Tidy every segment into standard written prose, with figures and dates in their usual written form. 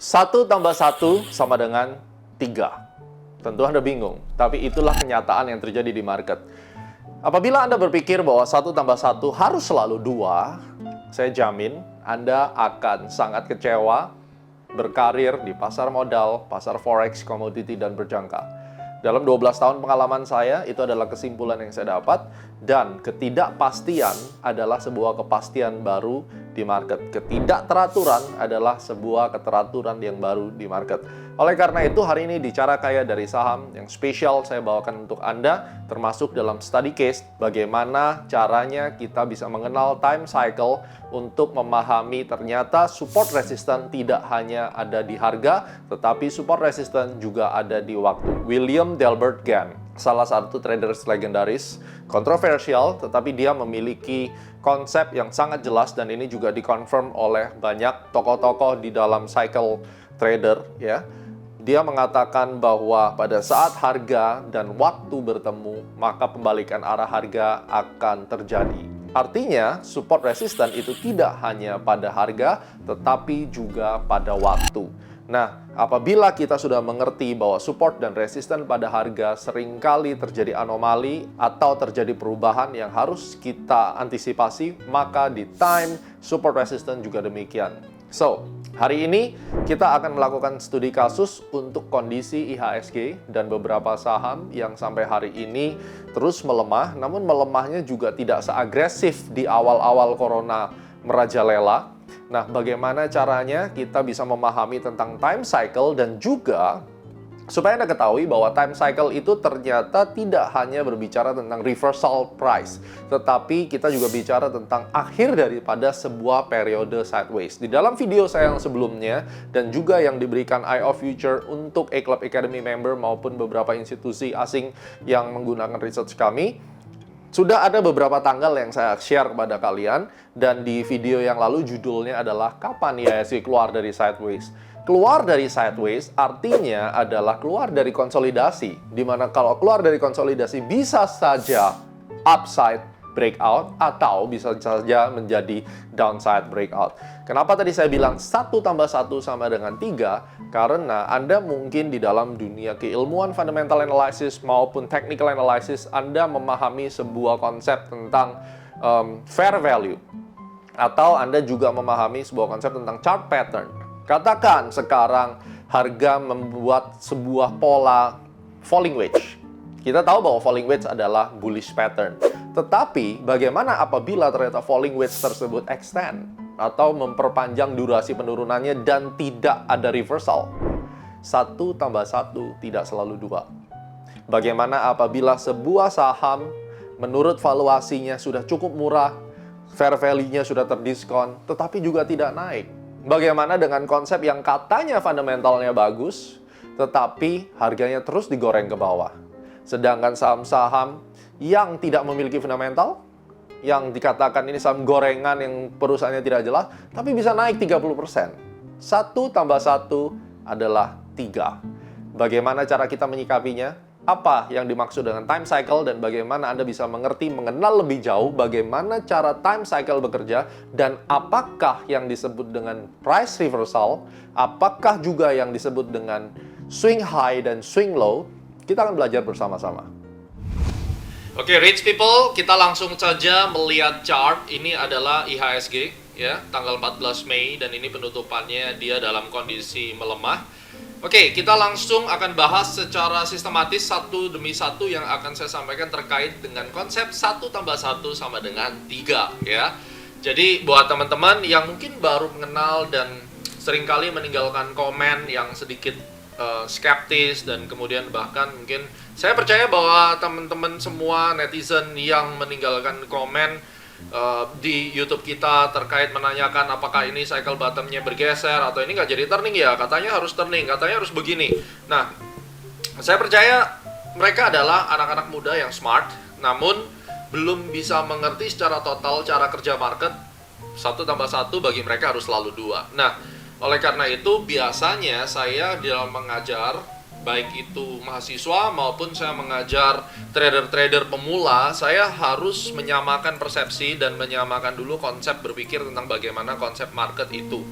1 tambah 1 sama dengan 3. Tentu Anda bingung, tapi itulah kenyataan yang terjadi di market. Apabila Anda berpikir bahwa 1 tambah 1 harus selalu 2, saya jamin Anda akan sangat kecewa berkarir di pasar modal, pasar forex, komoditi, dan berjangka. Dalam 12 tahun pengalaman saya, itu adalah kesimpulan yang saya dapat, dan ketidakpastian adalah sebuah kepastian baru di market. Ketidakteraturan adalah sebuah keteraturan yang baru di market. Oleh karena itu, hari ini di Cara Kaya dari Saham yang spesial saya bawakan untuk Anda, termasuk dalam study case, bagaimana caranya kita bisa mengenal time cycle untuk memahami ternyata support resistance tidak hanya ada di harga, tetapi support resistance juga ada di waktu. William Delbert Gann, salah satu traders legendaris, kontroversial, tetapi dia memiliki konsep yang sangat jelas dan ini juga dikonfirm oleh banyak tokoh-tokoh di dalam cycle trader, ya. Dia mengatakan bahwa pada saat harga dan waktu bertemu, maka pembalikan arah harga akan terjadi. Artinya, support resistance itu tidak hanya pada harga, tetapi juga pada waktu. Nah, apabila kita sudah mengerti bahwa support dan resistance pada harga seringkali terjadi anomali atau terjadi perubahan yang harus kita antisipasi, maka di time support resistance juga demikian. So, hari ini kita akan melakukan studi kasus untuk kondisi IHSG dan beberapa saham yang sampai hari ini terus melemah, namun melemahnya juga tidak seagresif di awal-awal corona merajalela. Nah, bagaimana caranya kita bisa memahami tentang time cycle dan juga supaya Anda ketahui bahwa time cycle itu ternyata tidak hanya berbicara tentang reversal price, tetapi kita juga bicara tentang akhir daripada sebuah periode sideways. Di dalam video saya yang sebelumnya dan juga yang diberikan Eye of Future untuk A-Club Academy member maupun beberapa institusi asing yang menggunakan research kami, sudah ada beberapa tanggal yang saya share kepada kalian, dan di video yang lalu judulnya adalah kapan IHSG keluar dari sideways. Keluar dari sideways artinya adalah keluar dari konsolidasi, di mana kalau keluar dari konsolidasi bisa saja upside breakout atau bisa saja menjadi downside breakout. Kenapa tadi saya bilang 1 tambah 1 sama dengan 3? Karena Anda mungkin di dalam dunia keilmuan fundamental analysis maupun technical analysis, Anda memahami sebuah konsep tentang fair value. Atau Anda juga memahami sebuah konsep tentang chart pattern. Katakan sekarang harga membuat sebuah pola falling wedge. Kita tahu bahwa falling wedge adalah bullish pattern. Tetapi bagaimana apabila ternyata falling wedge tersebut extend atau memperpanjang durasi penurunannya dan tidak ada reversal? 1 tambah 1 tidak selalu 2. Bagaimana apabila sebuah saham menurut valuasinya sudah cukup murah, fair value-nya sudah terdiskon, tetapi juga tidak naik? Bagaimana dengan konsep yang katanya fundamentalnya bagus, tetapi harganya terus digoreng ke bawah? Sedangkan saham-saham yang tidak memiliki fundamental, yang dikatakan ini saham gorengan yang perusahaannya tidak jelas, tapi bisa naik 30%. 1 tambah 1 adalah 3. Bagaimana cara kita menyikapinya? Apa yang dimaksud dengan time cycle dan bagaimana Anda bisa mengerti, mengenal lebih jauh bagaimana cara time cycle bekerja dan apakah yang disebut dengan price reversal, apakah juga yang disebut dengan swing high dan swing low, kita akan belajar bersama-sama. Oke, rich people, kita langsung saja melihat chart. Ini adalah IHSG, ya, tanggal 14 Mei dan ini penutupannya dia dalam kondisi melemah. Oke, kita langsung akan bahas secara sistematis satu demi satu yang akan saya sampaikan terkait dengan konsep 1 tambah 1 sama dengan 3, ya. Jadi buat teman-teman yang mungkin baru mengenal dan seringkali meninggalkan komen yang sedikit skeptis dan kemudian bahkan mungkin saya percaya bahwa teman-teman semua netizen yang meninggalkan komen di YouTube kita terkait menanyakan apakah ini cycle bottomnya bergeser atau ini nggak jadi turning ya, katanya harus turning, katanya harus begini. Nah, saya percaya mereka adalah anak-anak muda yang smart, namun belum bisa mengerti secara total cara kerja market. 1 tambah 1 bagi mereka harus selalu 2. Nah, oleh karena itu biasanya saya dalam mengajar, baik itu mahasiswa maupun saya mengajar trader-trader pemula, saya harus menyamakan persepsi dan menyamakan dulu konsep berpikir tentang bagaimana konsep market itu.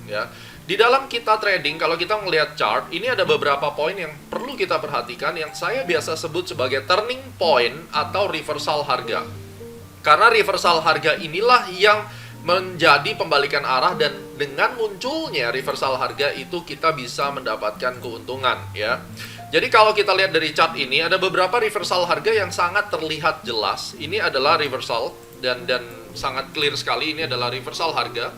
ya. Di dalam kita trading, kalau kita melihat chart, ini ada beberapa poin yang perlu kita perhatikan yang saya biasa sebut sebagai turning point atau reversal harga. Karena reversal harga inilah yang menjadi pembalikan arah, dan dengan munculnya reversal harga itu kita bisa mendapatkan keuntungan, ya. Jadi kalau kita lihat dari chart ini, ada beberapa reversal harga yang sangat terlihat jelas. Ini adalah reversal dan sangat clear sekali ini adalah reversal harga.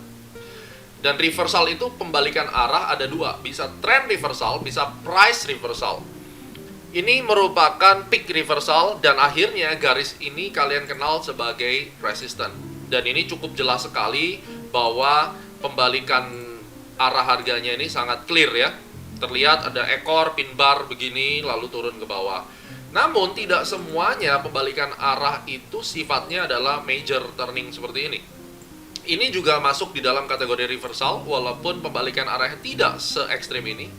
Dan reversal itu pembalikan arah ada dua, bisa trend reversal, bisa price reversal. Ini merupakan peak reversal, dan akhirnya garis ini kalian kenal sebagai resistance. Dan ini cukup jelas sekali bahwa pembalikan arah harganya ini sangat clear, ya. Terlihat ada ekor pin bar begini lalu turun ke bawah. Namun tidak semuanya pembalikan arah itu sifatnya adalah major turning seperti ini. Ini juga masuk di dalam kategori reversal, walaupun pembalikan arahnya tidak se ekstrim ini.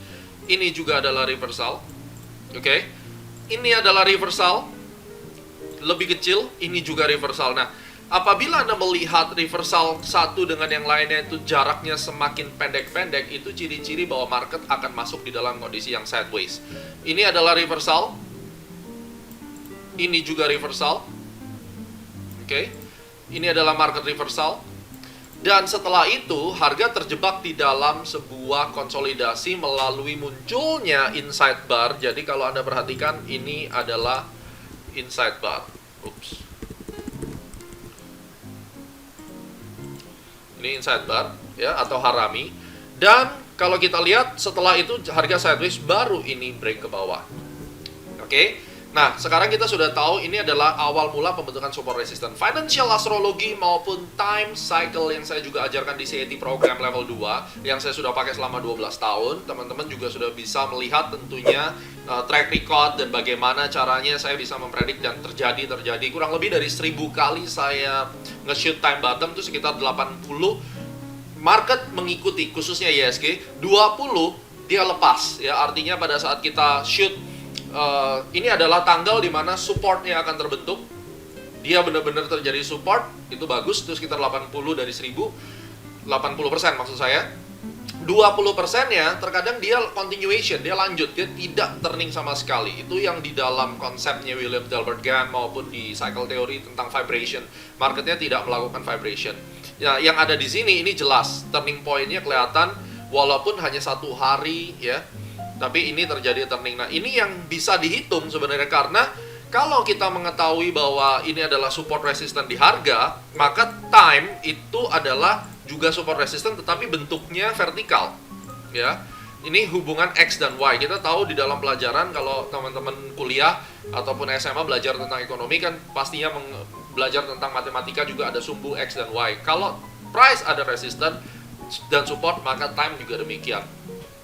Ini juga adalah reversal. Oke. Ini adalah reversal lebih kecil, ini juga reversal. Nah, apabila Anda melihat reversal satu dengan yang lainnya itu jaraknya semakin pendek-pendek, itu ciri-ciri bahwa market akan masuk di dalam kondisi yang sideways. Ini adalah reversal. Ini juga reversal. Oke. Ini adalah market reversal. Dan setelah itu, harga terjebak di dalam sebuah konsolidasi melalui munculnya inside bar. Jadi kalau Anda perhatikan, ini adalah inside bar. Oops. Ini inside bar, ya, atau harami. Dan kalau kita lihat, setelah itu harga sideways baru ini break ke bawah. Oke. Nah, sekarang kita sudah tahu ini adalah awal mula pembentukan support resistance. Financial astrology maupun time cycle yang saya juga ajarkan di CAT program level 2 yang saya sudah pakai selama 12 tahun. Teman-teman juga sudah bisa melihat tentunya track record dan bagaimana caranya saya bisa mempredik dan terjadi kurang lebih dari 1000 kali saya nge-shoot time bottom itu sekitar 80 market mengikuti, khususnya ISG. 20 dia lepas, ya, artinya pada saat kita shoot ini adalah tanggal di mana supportnya akan terbentuk. Dia benar-benar terjadi support, itu bagus, itu sekitar 80 dari 1000, 80% maksud saya. 20%-nya terkadang dia continuation, dia lanjut, dia tidak turning sama sekali. Itu yang di dalam konsepnya William Delbert Gann maupun di cycle theory tentang vibration. Marketnya tidak melakukan vibration. Ya, yang ada di sini ini jelas, turning point-nya kelihatan walaupun hanya 1 hari, ya. Tapi ini terjadi turning. Nah, ini yang bisa dihitung sebenarnya, karena kalau kita mengetahui bahwa ini adalah support resistance di harga, maka time itu adalah juga support resistance tetapi bentuknya vertikal. Ya. Ini hubungan X dan Y. Kita tahu di dalam pelajaran, kalau teman-teman kuliah ataupun SMA belajar tentang ekonomi kan pastinya belajar tentang matematika juga ada sumbu X dan Y. Kalau price ada resistance dan support, maka time juga demikian.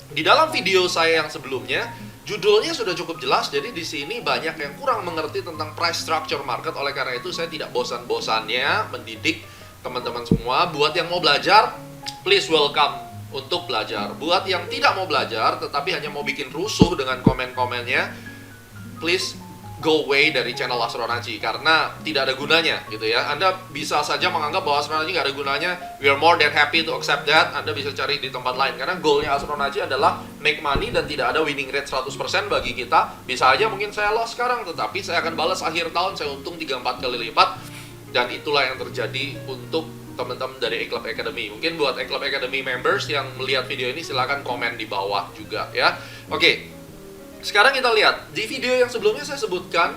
Di dalam video saya yang sebelumnya, judulnya sudah cukup jelas, jadi di sini banyak yang kurang mengerti tentang price structure market. Oleh karena itu, saya tidak bosan-bosannya mendidik teman-teman semua. Buat yang mau belajar, please welcome untuk belajar. Buat yang tidak mau belajar, tetapi hanya mau bikin rusuh dengan komen-komennya, please go away dari channel Astronaci, karena tidak ada gunanya gitu ya. Anda bisa saja menganggap bahwa Astronaci nggak ada gunanya. We are more than happy to accept that. Anda bisa cari di tempat lain, karena goalnya Astronaci adalah make money dan tidak ada winning rate 100% bagi kita. Bisa aja mungkin saya loss sekarang, tetapi saya akan balas akhir tahun, saya untung 3-4 kali lipat. Dan itulah yang terjadi untuk teman-teman dari A-Club Academy. Mungkin buat A-Club Academy members yang melihat video ini, silahkan komen di bawah juga ya. Oke. Sekarang kita lihat, di video yang sebelumnya saya sebutkan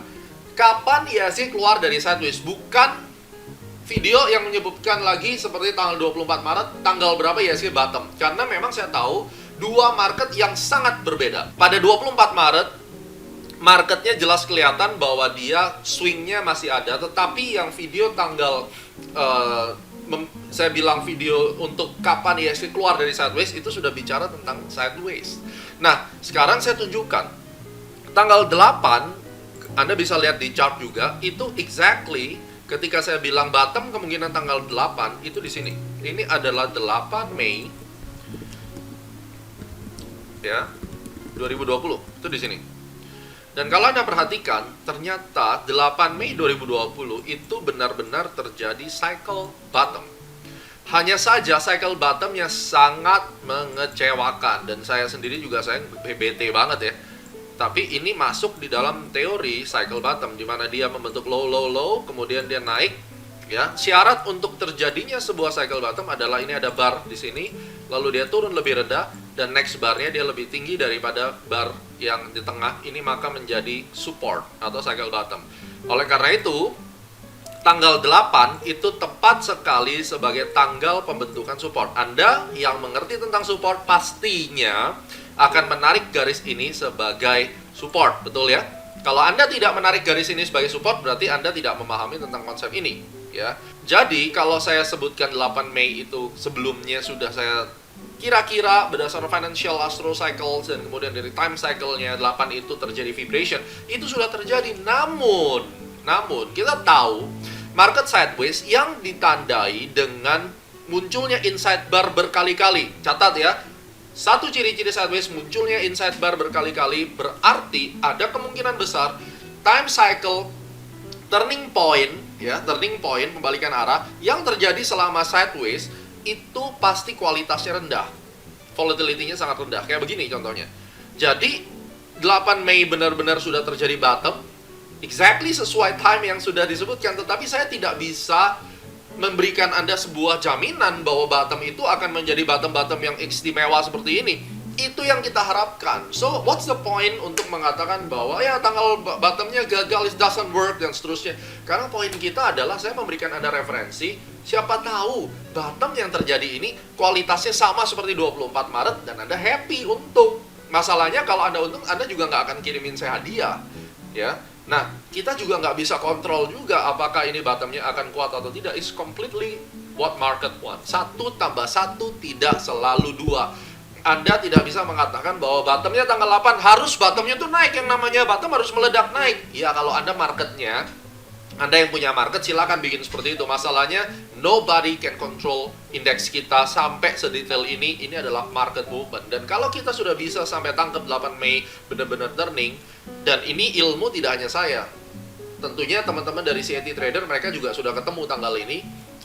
kapan IHSG keluar dari sideways. Bukan video yang menyebutkan lagi seperti tanggal 24 Maret, tanggal berapa IHSG bottom. Karena memang saya tahu dua market yang sangat berbeda. Pada 24 Maret, marketnya jelas kelihatan bahwa dia swingnya masih ada. Tetapi yang video tanggal, saya bilang video untuk kapan IHSG keluar dari sideways, itu sudah bicara tentang sideways. Nah, sekarang saya tunjukkan tanggal 8, Anda bisa lihat di chart juga, itu exactly ketika saya bilang bottom kemungkinan tanggal 8 itu di sini. Ini adalah 8 Mei ya, 2020. Itu di sini. Dan kalau Anda perhatikan, ternyata 8 Mei 2020 itu benar-benar terjadi cycle bottom. Hanya saja cycle bottomnya sangat mengecewakan, dan saya sendiri juga saya bete banget ya. Tapi ini masuk di dalam teori cycle bottom, di mana dia membentuk low, low, low, kemudian dia naik. Ya, syarat untuk terjadinya sebuah cycle bottom adalah ini ada bar di sini, lalu dia turun lebih rendah, dan next barnya dia lebih tinggi daripada bar yang di tengah ini, maka menjadi support atau cycle bottom. Oleh karena itu, tanggal 8 itu tepat sekali sebagai tanggal pembentukan support. Anda yang mengerti tentang support pastinya akan menarik garis ini sebagai support, betul ya? Kalau Anda tidak menarik garis ini sebagai support, berarti Anda tidak memahami tentang konsep ini, ya. Jadi, kalau saya sebutkan 8 Mei itu sebelumnya sudah saya kira-kira berdasarkan financial astro cycles, dan kemudian dari time cycle-nya 8 itu terjadi vibration, itu sudah terjadi. Namun kita tahu market sideways yang ditandai dengan munculnya inside bar berkali-kali. Catat ya, satu ciri-ciri sideways munculnya inside bar berkali-kali berarti ada kemungkinan besar time cycle turning point, ya, turning point pembalikan arah yang terjadi selama sideways itu pasti kualitasnya rendah, volatility-nya sangat rendah. Kayak begini contohnya. Jadi 8 Mei benar-benar sudah terjadi bottom, exactly sesuai time yang sudah disebutkan, tetapi saya tidak bisa memberikan Anda sebuah jaminan bahwa bottom itu akan menjadi bottom-bottom yang istimewa seperti ini. Itu yang kita harapkan. So, what's the point untuk mengatakan bahwa ya tanggal bottomnya gagal, it doesn't work, dan seterusnya. Karena poin kita adalah saya memberikan Anda referensi, siapa tahu bottom yang terjadi ini kualitasnya sama seperti 24 Maret dan Anda happy, untung. Masalahnya kalau Anda untung, Anda juga nggak akan kirimin saya hadiah, ya. Nah, kita juga nggak bisa kontrol juga apakah ini bottomnya akan kuat atau tidak. It's completely what market want. 1 tambah 1 tidak selalu 2. Anda tidak bisa mengatakan bahwa bottomnya tanggal 8 harus bottomnya tuh naik. Yang namanya bottom harus meledak naik. Ya, kalau Anda marketnya, Anda yang punya market, silakan bikin seperti itu. Masalahnya, nobody can control indeks kita sampai sedetail ini. Ini adalah market movement. Dan kalau kita sudah bisa sampai tangkap 8 Mei benar-benar turning, dan ini ilmu tidak hanya saya. Tentunya teman-teman dari CAT Trader, mereka juga sudah ketemu tanggal ini.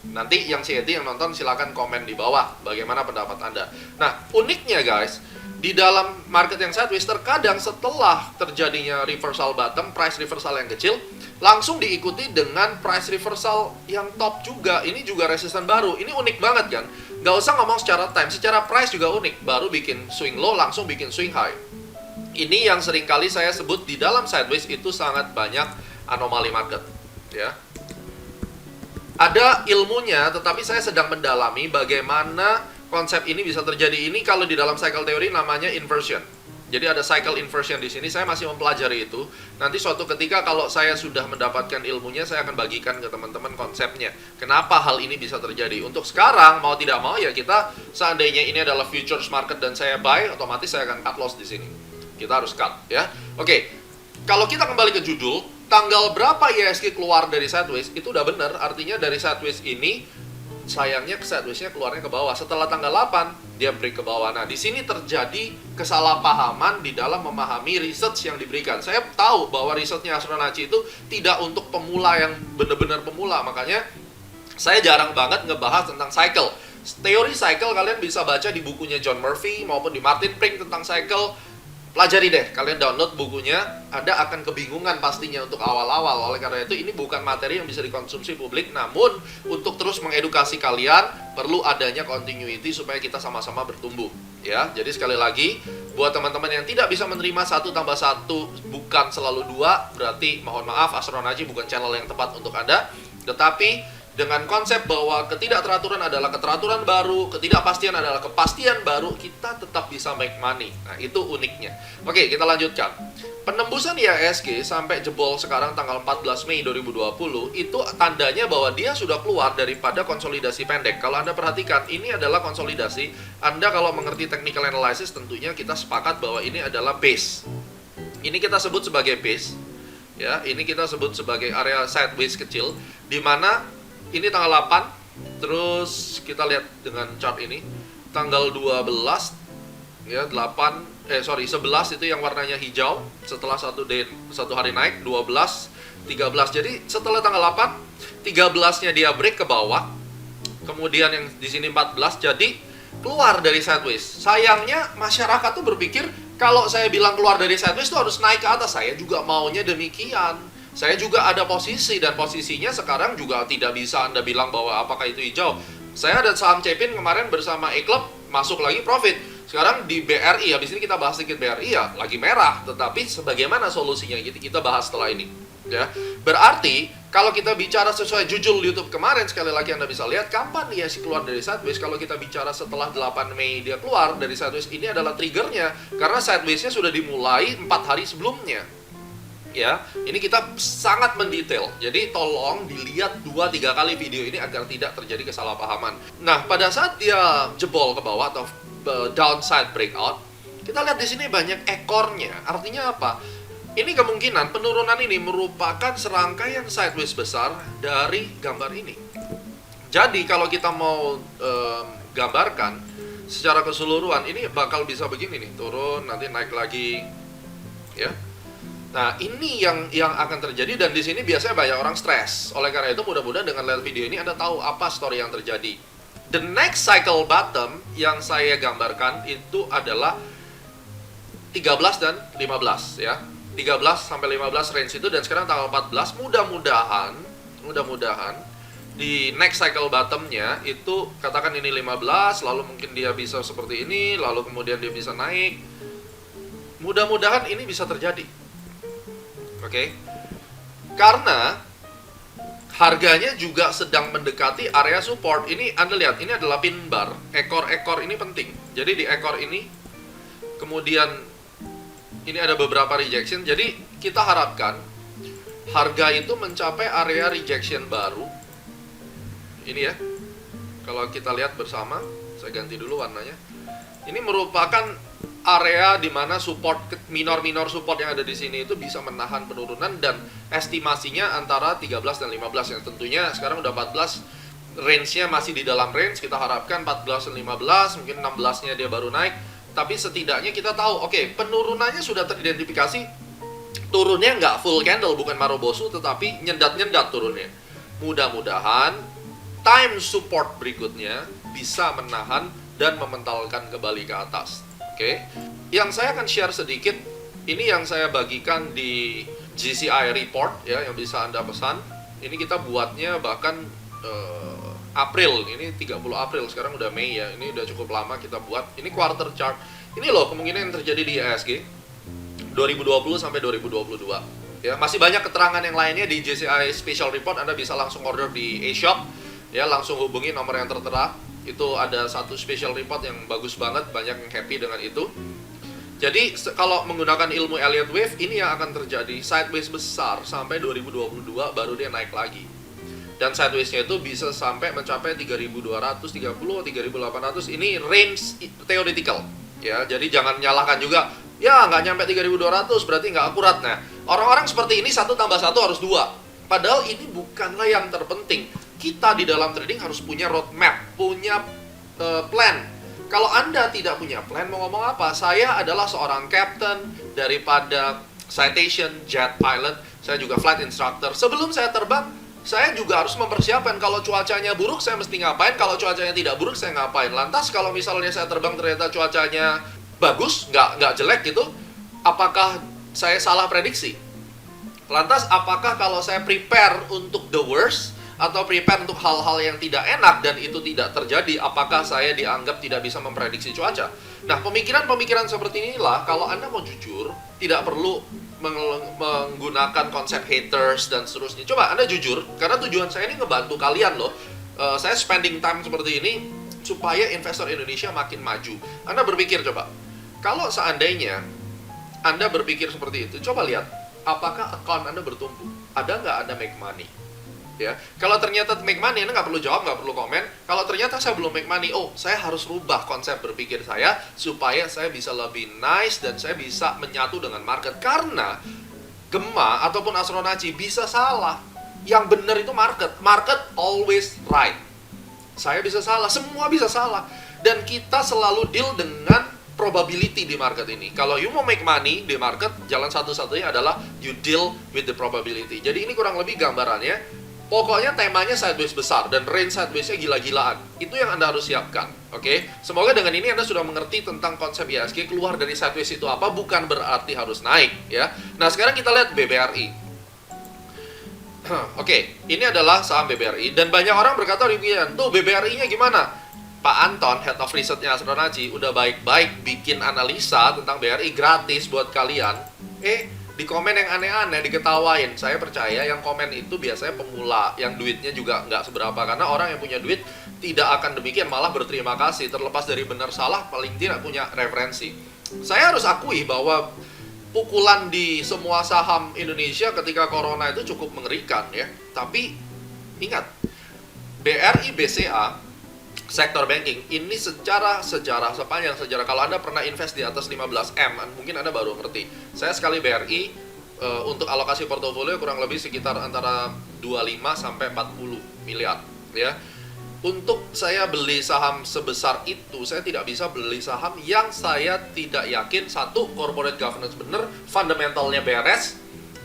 Nanti yang CAT yang nonton silakan komen di bawah bagaimana pendapat Anda. Nah, uniknya guys, di dalam market yang sideways terkadang setelah terjadinya reversal bottom, price reversal yang kecil, langsung diikuti dengan price reversal yang top juga. Ini juga resisten baru. Ini unik banget kan? Nggak usah ngomong secara time, secara price juga unik. Baru bikin swing low, langsung bikin swing high. Ini yang seringkali saya sebut di dalam sideways itu sangat banyak anomali market, ya. Ada ilmunya, tetapi saya sedang mendalami bagaimana konsep ini bisa terjadi. Ini kalau di dalam cycle teori namanya inversion. Jadi ada cycle inversion di sini. Saya masih mempelajari itu. Nanti suatu ketika kalau saya sudah mendapatkan ilmunya, saya akan bagikan ke teman-teman konsepnya. Kenapa hal ini bisa terjadi? Untuk sekarang, mau tidak mau ya kita, seandainya ini adalah futures market dan saya buy, otomatis saya akan cut loss di sini. Kita harus cut, ya. Oke, kalau kita kembali ke judul, tanggal berapa IHSG keluar dari sideways, itu udah benar. Artinya dari sideways ini, sayangnya sideways-nya keluarnya ke bawah. Setelah tanggal 8, dia break ke bawah. Nah, di sini terjadi kesalahpahaman di dalam memahami research yang diberikan. Saya tahu bahwa risetnya Astronaci itu tidak untuk pemula yang benar-benar pemula. Makanya, saya jarang banget ngebahas tentang cycle. Teori cycle kalian bisa baca di bukunya John Murphy maupun di Martin Pring tentang cycle. Pelajari deh, kalian download bukunya, Anda akan kebingungan pastinya untuk awal-awal. Oleh karena itu, ini bukan materi yang bisa dikonsumsi publik, namun untuk terus mengedukasi kalian, perlu adanya continuity supaya kita sama-sama bertumbuh. Ya, jadi sekali lagi, buat teman-teman yang tidak bisa menerima 1 tambah 1 bukan selalu 2, berarti mohon maaf, Astronaci bukan channel yang tepat untuk Anda. Tetapi, dengan konsep bahwa ketidakteraturan adalah keteraturan baru, ketidakpastian adalah kepastian baru, kita tetap bisa make money. Nah, itu uniknya. Oke, kita lanjutkan. Penembusan IHSG sampai jebol sekarang tanggal 14 Mei 2020, itu tandanya bahwa dia sudah keluar daripada konsolidasi pendek. Kalau Anda perhatikan, ini adalah konsolidasi. Anda kalau mengerti technical analysis, tentunya kita sepakat bahwa ini adalah base. Ini kita sebut sebagai base. Ya, ini kita sebut sebagai area sideways kecil, di mana ini tanggal 8, terus kita lihat dengan chart ini, tanggal 12, ya 11 itu yang warnanya hijau, setelah satu hari naik, 12, 13, jadi setelah tanggal 8, 13-nya dia break ke bawah, kemudian yang di sini 14, jadi keluar dari sideways. Sayangnya masyarakat tuh berpikir kalau saya bilang keluar dari sideways itu harus naik ke atas. Saya juga maunya demikian. Saya juga ada posisi, dan posisinya sekarang juga tidak bisa Anda bilang bahwa apakah itu hijau. Saya ada saham Cepin kemarin bersama E-Club, masuk lagi profit. Sekarang di BRI, habis ini kita bahas sedikit BRI, ya lagi merah. Tetapi sebagaimana solusinya kita bahas setelah ini. Ya, berarti kalau kita bicara sesuai judul YouTube kemarin, sekali lagi Anda bisa lihat kapan dia sih keluar dari sideways. Kalau kita bicara setelah 8 Mei dia keluar dari sideways, ini adalah triggernya karena sideways-nya sudah dimulai 4 hari sebelumnya. Ya, ini kita sangat mendetail. Jadi tolong dilihat 2-3 kali video ini agar tidak terjadi kesalahpahaman. Nah, pada saat dia jebol ke bawah atau downside breakout, kita lihat di sini banyak ekornya. Artinya apa? Ini kemungkinan penurunan ini merupakan serangkaian sideways besar dari gambar ini. Jadi kalau kita mau gambarkan secara keseluruhan, ini bakal bisa begini nih, turun nanti naik lagi, ya. Nah, ini yang akan terjadi, dan di sini biasanya banyak orang stres. Oleh karena itu, mudah-mudahan dengan lihat video ini Anda tahu apa story yang terjadi. The next cycle bottom yang saya gambarkan itu adalah 13 dan 15 ya. 13 sampai 15 range itu, dan sekarang tanggal 14, mudah-mudahan di next cycle bottomnya itu katakan ini 15, lalu mungkin dia bisa seperti ini, lalu kemudian dia bisa naik. Mudah-mudahan ini bisa terjadi. Oke, karena harganya juga sedang mendekati area support. Ini Anda lihat, ini adalah pin bar. Ekor-ekor ini penting. Jadi di ekor ini, kemudian ini ada beberapa rejection. Jadi kita harapkan harga itu mencapai area rejection baru. Ini ya, kalau kita lihat bersama, saya ganti dulu warnanya. Ini merupakan area di mana support minor support yang ada di sini itu bisa menahan penurunan, dan estimasinya antara 13 dan 15, yang tentunya sekarang udah 14, range-nya masih di dalam range. Kita harapkan 14 dan 15, mungkin 16-nya dia baru naik, tapi setidaknya kita tahu, oke, penurunannya sudah teridentifikasi, turunnya nggak full candle, bukan marobosu, tetapi nyendat-nyendat turunnya. Mudah-mudahan time support berikutnya bisa menahan dan mementalkan kembali ke atas. Oke, yang saya akan share sedikit, ini yang saya bagikan di GCI report ya, yang bisa Anda pesan. Ini kita buatnya bahkan April, ini 30 April, sekarang udah Mei ya, ini udah cukup lama kita buat. Ini quarter chart, ini loh kemungkinan yang terjadi di IHSG 2020 sampai 2022 ya. Masih banyak keterangan yang lainnya di GCI special report. Anda bisa langsung order di eShop ya, langsung hubungi nomor yang tertera. Itu ada satu special report yang bagus banget, banyak yang happy dengan itu. Jadi kalau menggunakan ilmu Elliott Wave, ini yang akan terjadi sideways besar sampai 2022 baru dia naik lagi. Dan sideways-nya itu bisa sampai mencapai 3230, 3800. Ini range theoretical ya. Jadi jangan nyalahkan juga, ya nggak nyampe 3200 berarti nggak akurat. Nah, orang-orang seperti ini 1 tambah 1 harus 2. Padahal ini bukanlah yang terpenting. Kita di dalam trading harus punya roadmap, punya plan. Kalau Anda tidak punya plan, mau ngomong apa? Saya adalah seorang captain daripada Citation Jet Pilot. Saya juga flight instructor. Sebelum saya terbang, saya juga harus mempersiapkan kalau cuacanya buruk, saya mesti ngapain. Kalau cuacanya tidak buruk, saya ngapain. Lantas kalau misalnya saya terbang ternyata cuacanya bagus, nggak jelek gitu, apakah saya salah prediksi? Lantas apakah kalau saya prepare untuk the worst, atau prepare untuk hal-hal yang tidak enak dan itu tidak terjadi, apakah saya dianggap tidak bisa memprediksi cuaca? Nah, pemikiran-pemikiran seperti inilah, kalau Anda mau jujur, tidak perlu menggunakan konsep haters dan seterusnya. Coba Anda jujur, karena tujuan saya ini ngebantu kalian loh. Saya spending time seperti ini supaya investor Indonesia makin maju. Anda berpikir coba, kalau seandainya Anda berpikir seperti itu, coba lihat, apakah account Anda bertumbuh? Ada nggak Anda make money? Ya, kalau ternyata make money, Anda nggak perlu jawab, nggak perlu komen. Kalau ternyata saya belum make money, oh, saya harus rubah konsep berpikir saya supaya saya bisa lebih nice dan saya bisa menyatu dengan market. Karena Gema ataupun Astronaci bisa salah. Yang benar itu market. Market always right. Saya bisa salah, semua bisa salah. Dan kita selalu deal dengan probability di market ini. Kalau you mau make money di market, jalan satu-satunya adalah you deal with the probability. Jadi ini kurang lebih gambarannya. Pokoknya temanya sideways besar dan range sideways-nya gila-gilaan. Itu yang Anda harus siapkan, oke? Semoga dengan ini Anda sudah mengerti tentang konsep IHSG. Keluar dari sideways itu apa, bukan berarti harus naik, ya. Nah, sekarang kita lihat BBRI. Oke, ini adalah saham BBRI dan banyak orang berkata, tuh BBRI-nya gimana? Pak Anton, Head of Research-nya Astronaci, udah baik-baik bikin analisa tentang BRI gratis buat kalian. Di komen yang aneh-aneh, diketawain. Saya percaya yang komen itu biasanya pemula, yang duitnya juga nggak seberapa. Karena orang yang punya duit tidak akan demikian, malah berterima kasih. Terlepas dari benar salah, paling tidak punya referensi. Saya harus akui bahwa pukulan di semua saham Indonesia ketika corona itu cukup mengerikan ya. Tapi ingat, BRI BCA sektor banking ini sepanjang sejarah, kalau Anda pernah invest di atas 15M, mungkin Anda baru ngerti. Saya sekali BRI untuk alokasi portofolio kurang lebih sekitar antara 25 sampai 40 miliar ya. Untuk saya beli saham sebesar itu, saya tidak bisa beli saham yang saya tidak yakin satu, corporate governance bener, fundamentalnya beres,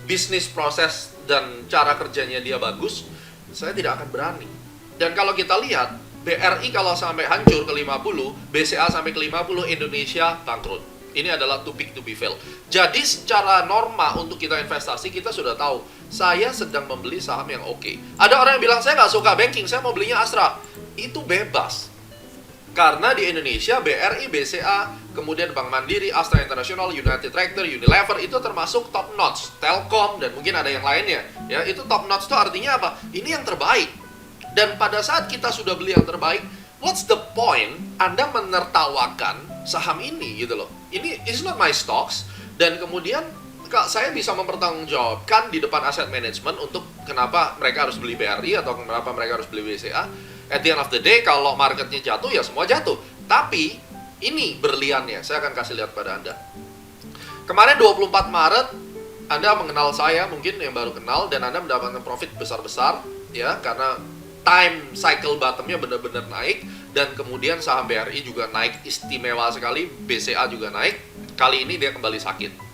bisnis proses dan cara kerjanya dia bagus. Saya tidak akan berani. Dan kalau kita lihat BRI kalau sampai hancur ke 50, BCA sampai ke 50, Indonesia bangkrut. Ini adalah too big to be fail. Jadi secara norma untuk kita investasi, kita sudah tahu, saya sedang membeli saham yang oke. Ada orang yang bilang, saya nggak suka banking, saya mau belinya Astra. Itu bebas. Karena di Indonesia, BRI, BCA, kemudian Bank Mandiri, Astra International, United Tractor, Unilever, itu termasuk top notch. Telkom, dan mungkin ada yang lainnya. Ya, itu top notch itu artinya apa? Ini yang terbaik. Dan pada saat kita sudah beli yang terbaik, what's the point Anda menertawakan saham ini gitu loh. Ini is not my stocks. Dan kemudian saya bisa mempertanggungjawabkan di depan aset management untuk kenapa mereka harus beli BRI atau kenapa mereka harus beli BCA. At the end of the day, kalau marketnya jatuh, ya semua jatuh. Tapi ini berliannya, saya akan kasih lihat pada Anda. Kemarin 24 Maret, Anda mengenal saya, mungkin yang baru kenal, dan Anda mendapatkan profit besar-besar, ya, karena time cycle bottomnya benar-benar naik, dan kemudian saham BRI juga naik istimewa sekali, BCA juga naik. Kali ini dia kembali sakit.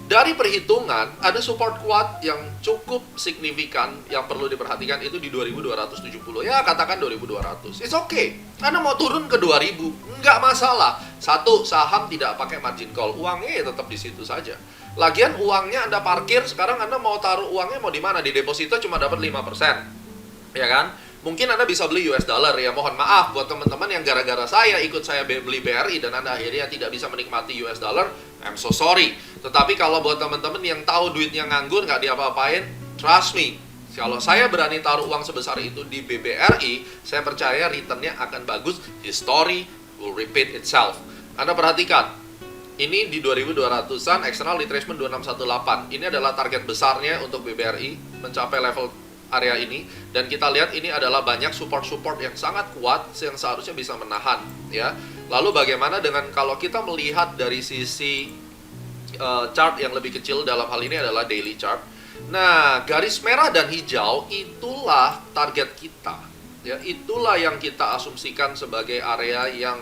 Dari perhitungan, ada support kuat yang cukup signifikan yang perlu diperhatikan itu di 2270. Ya, katakan 2200. It's okay. Anda mau turun ke 2000, nggak masalah. Satu, saham tidak pakai margin call. Uangnya ya tetap di situ saja. Lagian uangnya Anda parkir, sekarang Anda mau taruh uangnya mau di mana? Di deposito cuma dapat 5%. Ya kan? Mungkin Anda bisa beli US dollar ya. Mohon maaf buat teman-teman yang gara-gara saya ikut saya beli BRI dan Anda akhirnya tidak bisa menikmati US dollar. I'm so sorry. Tetapi kalau buat teman-teman yang tahu duitnya nganggur, nggak diapa-apain, trust me. Kalau saya berani taruh uang sebesar itu di BBRI, saya percaya returnnya akan bagus. History will repeat itself. Anda perhatikan, ini di 2200-an, external retracement 2618. Ini adalah target besarnya untuk BBRI, mencapai level area ini. Dan kita lihat ini adalah banyak support-support yang sangat kuat, yang seharusnya bisa menahan, ya. Lalu bagaimana dengan kalau kita melihat dari sisi chart yang lebih kecil, dalam hal ini adalah daily chart. Nah, garis merah dan hijau itulah target kita, ya. Itulah yang kita asumsikan sebagai area yang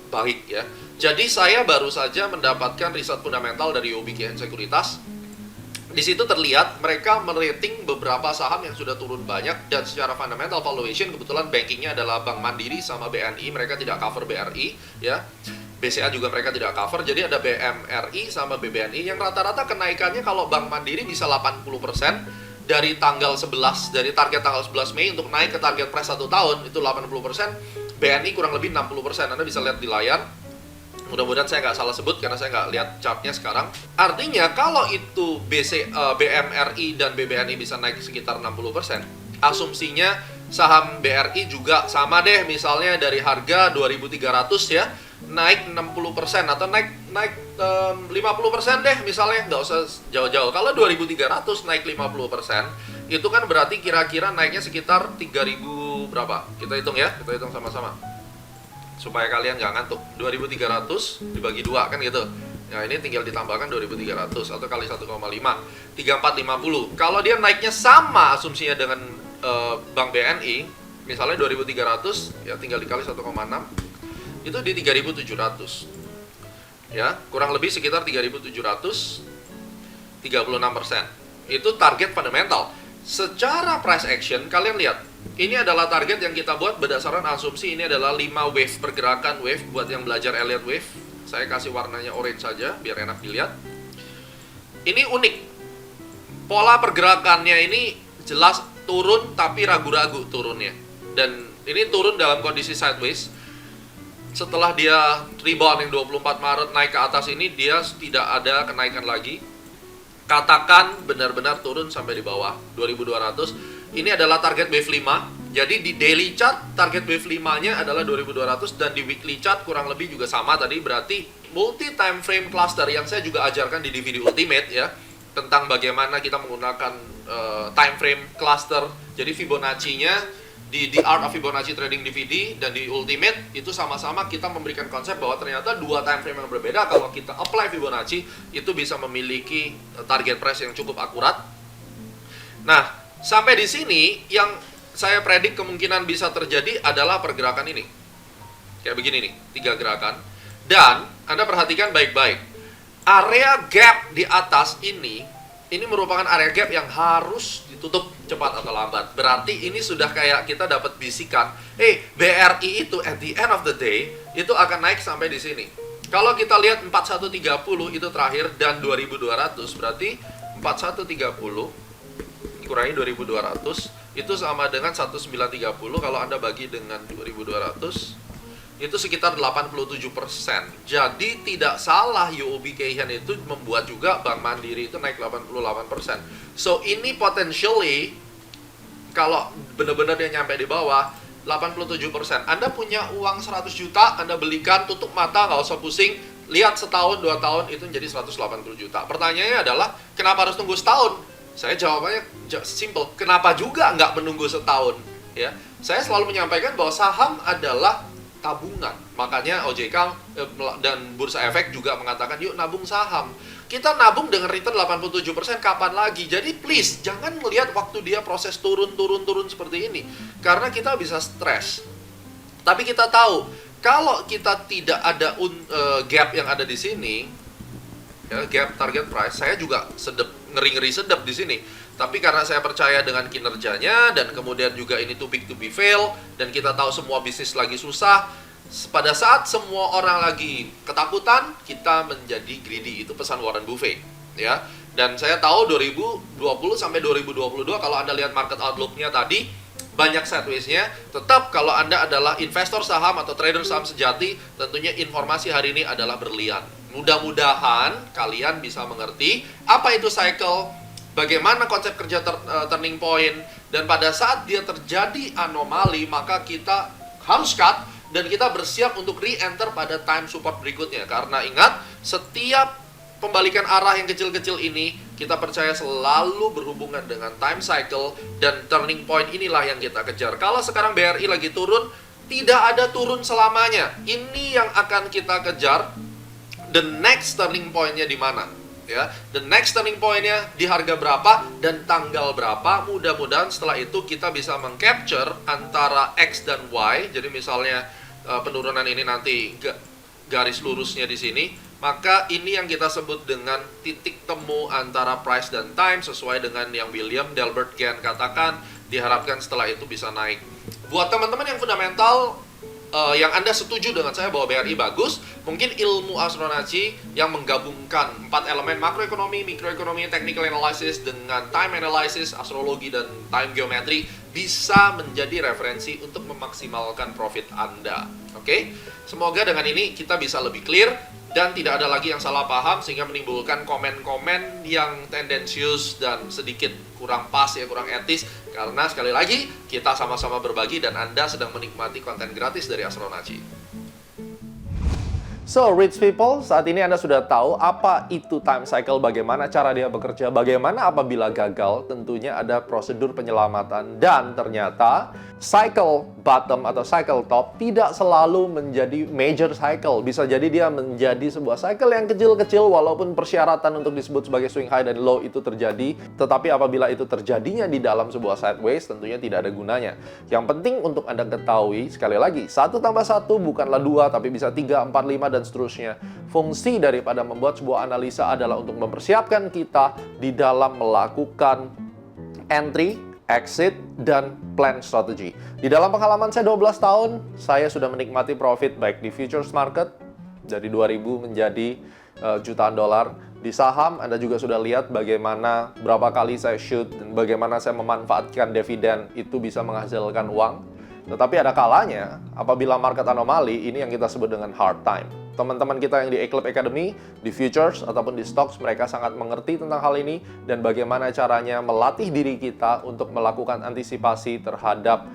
baik, ya. Jadi saya baru saja mendapatkan riset fundamental dari OBKN Sekuritas. Di situ terlihat mereka merating beberapa saham yang sudah turun banyak, dan secara fundamental valuation kebetulan bankingnya adalah Bank Mandiri sama BNI, mereka tidak cover BRI, ya. BCA juga mereka tidak cover, jadi ada BMRI sama BBNI yang rata-rata kenaikannya kalau Bank Mandiri bisa 80% dari tanggal 11, dari target tanggal 11 Mei untuk naik ke target price 1 tahun, itu 80%, BNI kurang lebih 60%, Anda bisa lihat di layar. Mudah-mudahan saya nggak salah sebut karena saya nggak lihat chartnya sekarang. Artinya kalau itu BMRI dan BBNI bisa naik sekitar 60%, asumsinya saham BRI juga sama deh, misalnya dari harga 2.300 ya, naik 60% atau naik 50% deh misalnya, nggak usah jauh-jauh. Kalau 2.300 naik 50%, itu kan berarti kira-kira naiknya sekitar 3.000 berapa? Kita hitung ya, kita hitung sama-sama supaya kalian nggak ngantuk. 2.300 dibagi 2 kan gitu. Nah, ini tinggal ditambahkan 2.300 atau kali 1,5, 3.450. Kalau dia naiknya sama asumsinya dengan Bank BNI, misalnya 2.300, ya tinggal dikali 1,6, itu di 3.700. Ya, kurang lebih sekitar 3.700, 36%. Itu target fundamental. Secara price action, kalian lihat, ini adalah target yang kita buat berdasarkan asumsi ini adalah 5 wave pergerakan wave. Buat yang belajar Elliott wave, saya kasih warnanya orange saja biar enak dilihat. Ini unik. Pola pergerakannya ini jelas turun tapi ragu-ragu turunnya. Dan ini turun dalam kondisi sideways. Setelah dia rebound yang 24 Maret naik ke atas ini, dia tidak ada kenaikan lagi. Katakan benar-benar turun sampai di bawah 2200. Ini adalah target wave 5. Jadi di daily chart target wave 5-nya adalah 2200 dan di weekly chart kurang lebih juga sama tadi. Berarti multi time frame cluster yang saya juga ajarkan di DVD Ultimate ya, tentang bagaimana kita menggunakan time frame cluster. Jadi Fibonacci-nya di The Art of Fibonacci Trading DVD dan di Ultimate itu sama-sama kita memberikan konsep bahwa ternyata dua time frame yang berbeda kalau kita apply Fibonacci itu bisa memiliki target price yang cukup akurat. Nah, sampai di sini yang saya predik kemungkinan bisa terjadi adalah pergerakan ini. Kayak begini nih, 3 gerakan. Dan Anda perhatikan baik-baik. Area gap di atas ini merupakan area gap yang harus ditutup cepat atau lambat. Berarti ini sudah kayak kita dapat bisikan, BRI itu at the end of the day itu akan naik sampai di sini. Kalau kita lihat 4130 itu terakhir dan 2200, berarti 4130 dikurangi 2200 itu sama dengan 1930. Kalau Anda bagi dengan 2200 itu sekitar 87%. Jadi tidak salah UOB Kay Hian itu membuat juga Bank Mandiri itu naik 88%. So ini potentially kalau benar-benar dia nyampe di bawah 87%. Anda punya uang 100 juta, Anda belikan, tutup mata, nggak usah pusing. Lihat setahun, 2 tahun itu menjadi 180 juta. Pertanyaannya adalah, kenapa harus tunggu setahun? Saya jawabannya simple. Kenapa juga nggak menunggu setahun? Ya, saya selalu menyampaikan bahwa saham adalah tabungan. Makanya OJK dan Bursa Efek juga mengatakan, yuk nabung saham. Kita nabung dengan return 87% kapan lagi? Jadi please, jangan melihat waktu dia proses turun seperti ini. Karena kita bisa stres. Tapi kita tahu, kalau kita tidak ada gap yang ada di sini, ya, gap target price, saya juga ngeri-ngeri sedep di sini. Tapi karena saya percaya dengan kinerjanya dan kemudian juga ini too big to be fail dan kita tahu semua bisnis lagi susah, pada saat semua orang lagi ketakutan, kita menjadi greedy. Itu pesan Warren Buffett, ya. Dan saya tahu 2020 sampai 2022 kalau Anda lihat market outlook-nya tadi banyak sideways-nya. Tetap kalau Anda adalah investor saham atau trader saham sejati, tentunya informasi hari ini adalah berlian. Mudah-mudahan kalian bisa mengerti apa itu cycle, bagaimana konsep kerja turning point, dan pada saat dia terjadi anomali, maka kita harus cut dan kita bersiap untuk re-enter pada time support berikutnya. Karena ingat, setiap pembalikan arah yang kecil-kecil ini, kita percaya selalu berhubungan dengan time cycle, dan turning point inilah yang kita kejar. Kalau sekarang BRI lagi turun, tidak ada turun selamanya. Ini yang akan kita kejar. The next turning point-nya di mana? Ya, the next turning point-nya di harga berapa dan tanggal berapa. Mudah-mudahan setelah itu kita bisa mengcapture antara X dan Y. Jadi misalnya penurunan ini nanti garis lurusnya di sini, maka ini yang kita sebut dengan titik temu antara price dan time, sesuai dengan yang William Delbert Gann katakan. Diharapkan setelah itu bisa naik. Buat teman-teman yang fundamental, yang Anda setuju dengan saya bahwa BRI bagus, mungkin ilmu Astronauts yang menggabungkan 4 elemen makroekonomi, mikroekonomi, technical analysis dengan time analysis, astrologi, dan time geometry bisa menjadi referensi untuk memaksimalkan profit Anda. Oke? Semoga dengan ini kita bisa lebih clear dan tidak ada lagi yang salah paham sehingga menimbulkan komen-komen yang tendensius dan sedikit kurang pas, ya, kurang etis. Karena sekali lagi kita sama-sama berbagi dan Anda sedang menikmati konten gratis dari Astronauts. So, rich people, saat ini Anda sudah tahu apa itu time cycle, bagaimana cara dia bekerja, bagaimana apabila gagal, tentunya ada prosedur penyelamatan, dan ternyata cycle bottom atau cycle top tidak selalu menjadi major cycle. Bisa jadi dia menjadi sebuah cycle yang kecil-kecil walaupun persyaratan untuk disebut sebagai swing high dan low itu terjadi, tetapi apabila itu terjadinya di dalam sebuah sideways, tentunya tidak ada gunanya. Yang penting untuk Anda ketahui, sekali lagi, 1 tambah 1 bukanlah 2, tapi bisa 3, 4, 5, dan seterusnya. Fungsi daripada membuat sebuah analisa adalah untuk mempersiapkan kita di dalam melakukan entry, exit, dan plan strategy. Di dalam pengalaman saya 12 tahun, saya sudah menikmati profit baik di futures market, dari 2000 menjadi jutaan dolar. Di saham, Anda juga sudah lihat bagaimana berapa kali saya shoot dan bagaimana saya memanfaatkan dividen itu bisa menghasilkan uang. Tetapi ada kalanya, apabila market anomali, ini yang kita sebut dengan hard time. Teman-teman kita yang di Eclipse Academy, di futures ataupun di stocks, mereka sangat mengerti tentang hal ini dan bagaimana caranya melatih diri kita untuk melakukan antisipasi terhadap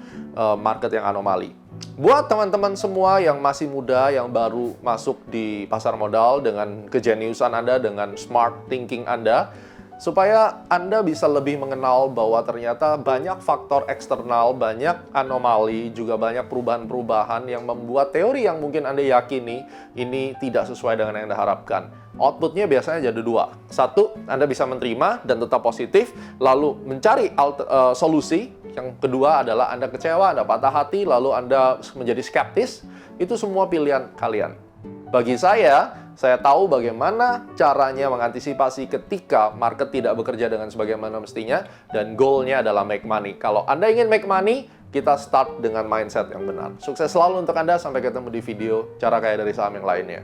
market yang anomali. Buat teman-teman semua yang masih muda, yang baru masuk di pasar modal dengan kejeniusan Anda, dengan smart thinking Anda, supaya Anda bisa lebih mengenal bahwa ternyata banyak faktor eksternal, banyak anomali, juga banyak perubahan-perubahan yang membuat teori yang mungkin Anda yakini ini tidak sesuai dengan yang Anda harapkan. Outputnya biasanya jadi dua. Satu, Anda bisa menerima dan tetap positif, lalu mencari solusi. Yang kedua adalah Anda kecewa, Anda patah hati, lalu Anda menjadi skeptis. Itu semua pilihan kalian. Bagi saya tahu bagaimana caranya mengantisipasi ketika market tidak bekerja dengan sebagaimana mestinya, dan goalnya adalah make money. Kalau Anda ingin make money, kita start dengan mindset yang benar. Sukses selalu untuk Anda, sampai ketemu di video cara kaya dari saham yang lainnya.